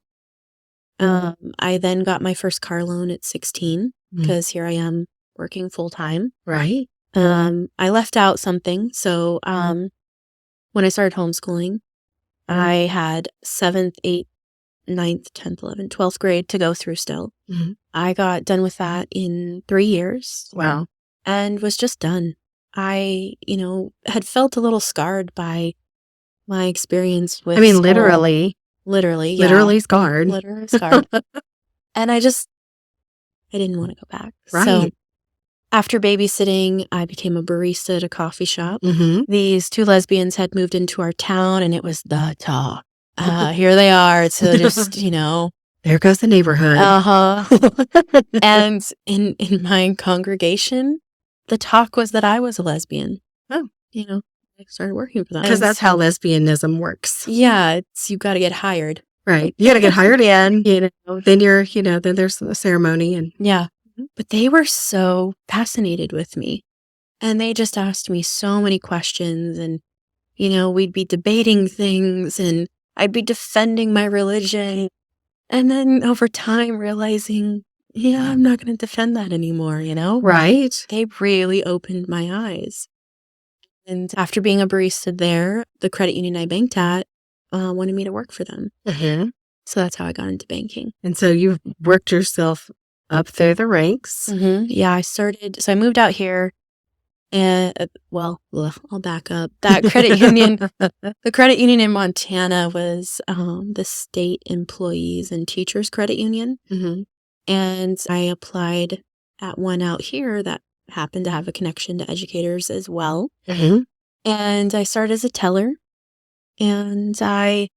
I then got my first car loan at 16 because here I am working full time. Right. I left out something. So when I started homeschooling, I had 7th, 8th, 9th, 10th, 11th, 12th grade to go through still. I got done with that in 3 years. Wow. And was just done. I, had felt a little scarred by my experience with school. Literally. Literally, yeah. Literally scarred. Literally scarred. And I didn't want to go back. Right. So after babysitting, I became a barista at a coffee shop. These 2 lesbians had moved into our town, and it was the talk. Here they are to just, There goes the neighborhood. And in my congregation, the talk was that I was a lesbian. Oh. I started working for them. Because that's how lesbianism works. Yeah, you got to get hired. Right. You got to get hired in, then then there's the ceremony. And yeah. But they were so fascinated with me. And they just asked me so many questions. And, we'd be debating things and I'd be defending my religion. And then over time realizing, I'm not going to defend that anymore, Right. They really opened my eyes. And after being a barista there, the credit union I banked at wanted me to work for them. Mm-hmm. So that's how I got into banking. And so you've worked yourself up through the ranks. Mm-hmm. Yeah, I moved out here. And I'll back up. That credit union, the credit union in Montana was the state employees and teachers credit union. Mm-hmm. And I applied at one out here that happened to have a connection to educators as well. Mm-hmm. And I started as a teller. And I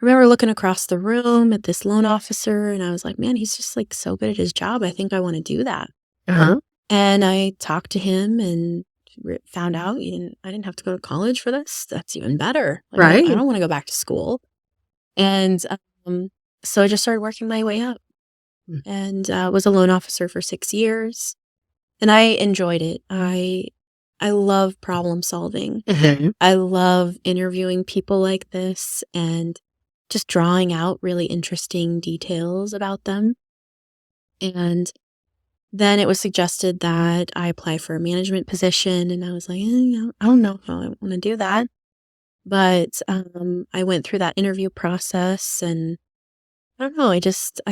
remember looking across the room at this loan officer, and I was like, man, he's just like so good at his job. I think I want to do that. Uh-huh. And I talked to him and found out I didn't have to go to college for this. That's even better. Right. I don't want to go back to school. And so I just started working my way up and was a loan officer for 6 years. And I enjoyed it. I love problem solving. Mm-hmm. I love interviewing people like this and just drawing out really interesting details about them. And then it was suggested that I apply for a management position, and I was like, I don't know if I want to do that. But I went through that interview process, and I don't know. I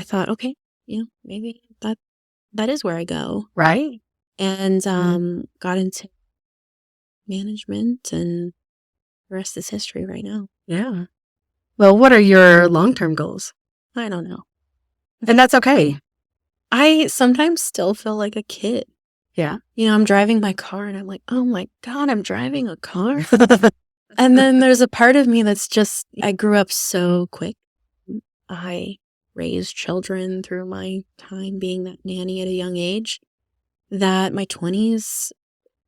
thought, okay, maybe that is where I go. Right. And got into management, and the rest is history right now. Yeah. Well, what are your long-term goals? I don't know. And that's okay. I sometimes still feel like a kid. Yeah. I'm driving my car and I'm like, oh my God, I'm driving a car. And then there's a part of me that's just, I grew up so quick. I raised children through my time being that nanny at a young age, that my 20s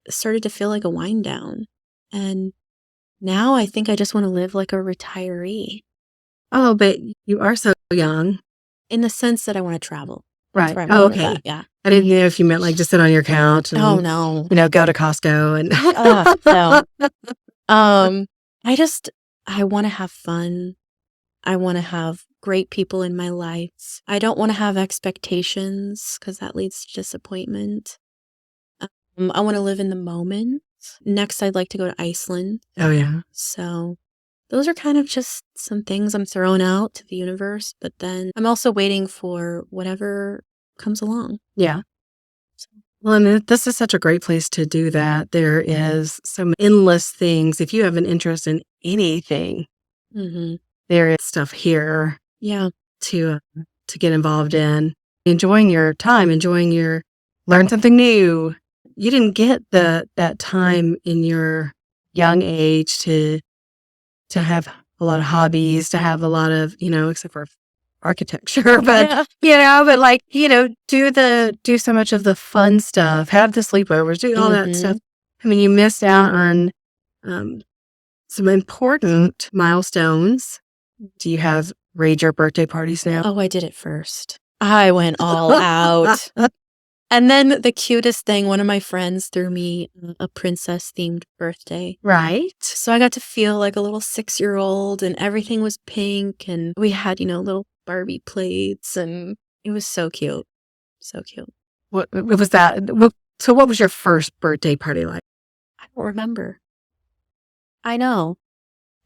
started to feel like a wind down. And now I think I just want to live like a retiree. Oh, but you are so young. In the sense that I want to travel. Right. Oh, okay. Yeah. I didn't know if you meant like just sit on your couch and, no. Go to Costco and. No. I want to have fun. I want to have great people in my life. I don't want to have expectations because that leads to disappointment. I want to live in the moment. Next, I'd like to go to Iceland. Oh, yeah. So those are kind of just some things I'm throwing out to the universe. But then I'm also waiting for whatever comes along. Yeah. Well, and this is such a great place to do that. There is some endless things. If you have an interest in anything, there is stuff here. Yeah. To get involved in. Enjoying your time, learn something new. You didn't get that time in your young age to have a lot of hobbies, to have a lot of, except for architecture, but but like, do so much of the fun stuff, have the sleepovers, do all that stuff. I mean, you missed out on some important milestones. Do you have rager birthday parties now? Oh, I did it first. I went all out. And then the cutest thing, one of my friends threw me a princess-themed birthday. Right. So I got to feel like a little 6-year-old, and everything was pink, and we had, little Barbie plates, and it was so cute. So cute. What was that? So what was your first birthday party like? I don't remember. I know.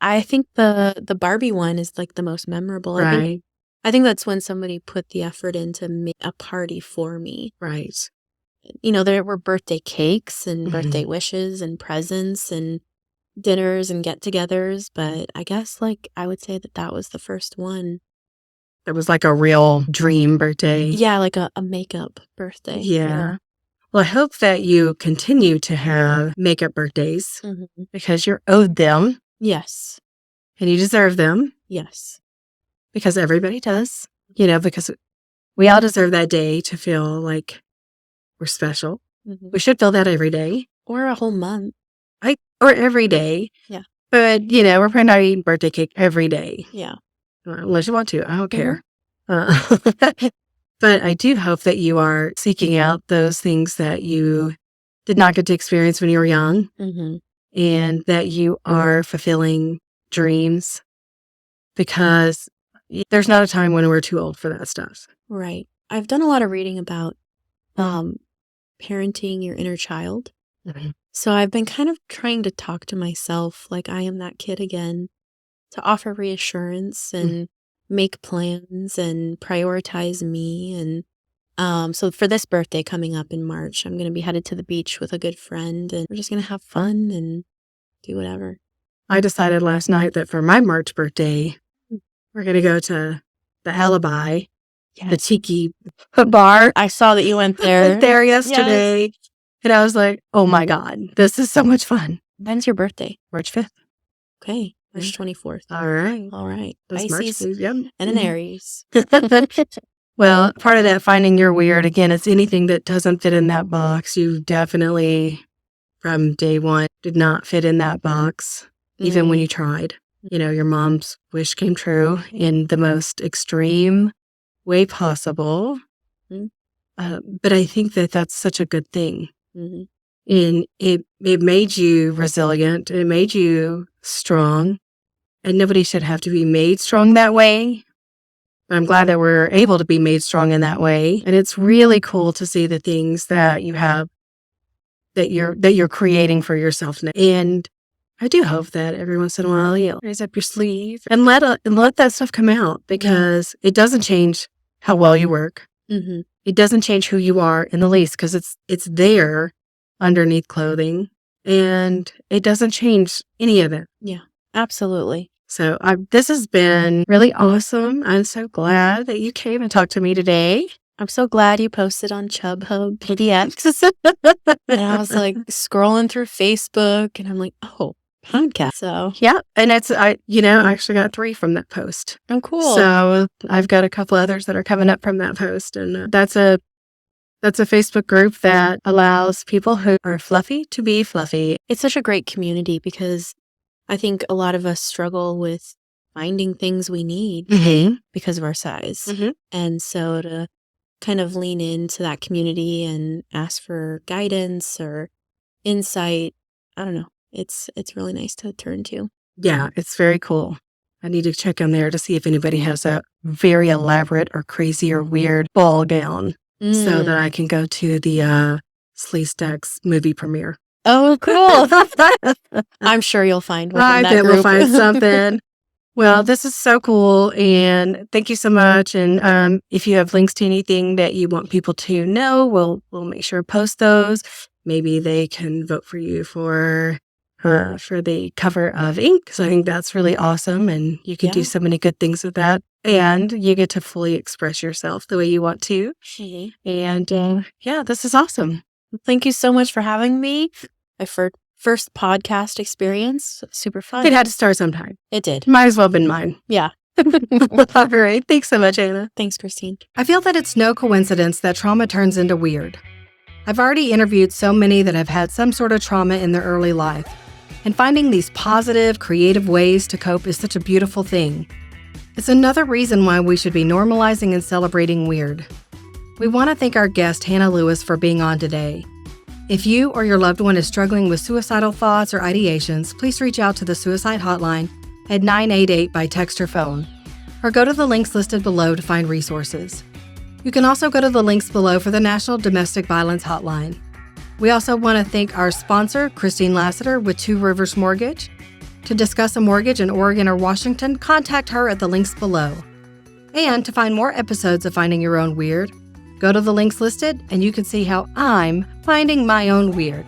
I think the Barbie one is like the most memorable. Right. I think that's when somebody put the effort in to make a party for me. Right. There were birthday cakes and birthday wishes and presents and dinners and get-togethers, but I guess I would say that was the first one. It was like a real dream birthday. Yeah, like a makeup birthday. Yeah. Well, I hope that you continue to have makeup birthdays because you're owed them. Yes. And you deserve them. Yes. Because everybody does. because we all deserve that day to feel like we're special. Mm-hmm. We should feel that every day. Or a whole month. Or every day. Yeah. But, we're probably not eating birthday cake every day. Yeah. Unless you want to. I don't care. But I do hope that you are seeking out those things that you did not get to experience when you were young. Mm-hmm. And that you are fulfilling dreams, because there's not a time when we're too old for that stuff. Right. I've done a lot of reading about parenting your inner child. Mm-hmm. So I've been kind of trying to talk to myself like I am that kid again, to offer reassurance and make plans and prioritize me. And so for this birthday coming up in March, I'm going to be headed to the beach with a good friend, and we're just going to have fun and do whatever. I decided last night that for my March birthday, we're going to go to the Alibi, the tiki bar. I saw that you went there. There yesterday. Yes. And I was like, oh my God, this is so much fun. When's your birthday? March 5th. Okay. March 24th. All right. All right. That's Pisces March, yep. And an Aries. Well, part of that finding your weird, again, it's anything that doesn't fit in that box. You definitely, from day one, did not fit in that box, even when you tried. Your mom's wish came true in the most extreme way possible. But I think that that's such a good thing. Mm-hmm. And it made you resilient. It made you strong. And nobody should have to be made strong that way. But I'm glad that we're able to be made strong in that way. And it's really cool to see the things that you have, that you're creating for yourself now. And I do hope that every once in a while you'll raise up your sleeve and let that stuff come out, because it doesn't change how well you work. Mm-hmm. It doesn't change who you are in the least, because it's there underneath clothing, and it doesn't change any of it. Yeah, absolutely. So this has been really awesome. I'm so glad that you came and talked to me today. I'm so glad you posted on Chubhub PDX. And I was like scrolling through Facebook, and I'm like, oh, podcast. So yeah, and I actually got 3 from that post. Oh, cool. So I've got a couple others that are coming up from that post, and that's a Facebook group that allows people who are fluffy to be fluffy. It's such a great community, because I think a lot of us struggle with finding things we need because of our size. Mm-hmm. And so to kind of lean into that community and ask for guidance or insight, I don't know. It's really nice to turn to. Yeah, it's very cool. I need to check on there to see if anybody has a very elaborate or crazy or weird ball gown so that I can go to the Slee Stacks movie premiere. Oh, cool. I'm sure you'll find one. I bet we'll find something. Well, this is so cool, and thank you so much. And if you have links to anything that you want people to know, we'll make sure to post those. Maybe they can vote for you for the cover of Ink. So I think that's really awesome, and you can do so many good things with that. And you get to fully express yourself the way you want to. Mm-hmm. And this is awesome. Thank you so much for having me. My first podcast experience. Super fun. It had to start sometime. It did. Might as well have been mine. Yeah. All right. Thanks so much, Anna. Thanks, Christine. I feel that it's no coincidence that trauma turns into weird. I've already interviewed so many that have had some sort of trauma in their early life. And finding these positive, creative ways to cope is such a beautiful thing. It's another reason why we should be normalizing and celebrating weird. We want to thank our guest, Hannah Lewis, for being on today. If you or your loved one is struggling with suicidal thoughts or ideations, please reach out to the Suicide Hotline at 988 by text or phone, or go to the links listed below to find resources. You can also go to the links below for the National Domestic Violence Hotline. We also want to thank our sponsor, Christine Lassiter with Two Rivers Mortgage. To discuss a mortgage in Oregon or Washington, contact her at the links below. And to find more episodes of Finding Your Own Weird, go to the links listed and you can see how I'm finding my own weird.